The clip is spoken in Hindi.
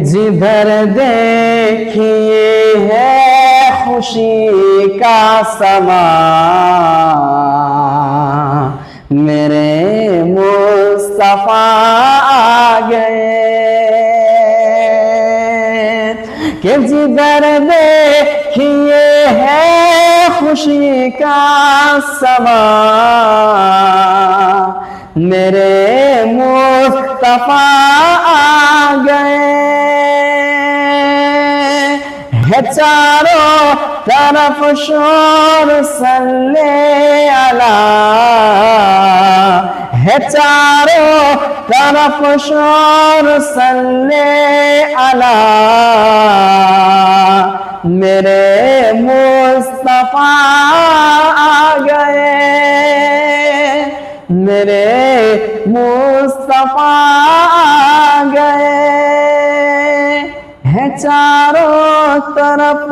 जिधर देखिए है खुशी का समा, मेरे मुस्तफा आ गए। कि जिधर देखिए है खुशी का समा, मेरे मुस्तफा आ गए। है चारों तरफ शोर सल्ले अला, है चारों तरफ शोर सल्ले अला, मेरे मुस्तफा आ गए। मेरे मुस्तफा आ गए। है चारों तरफ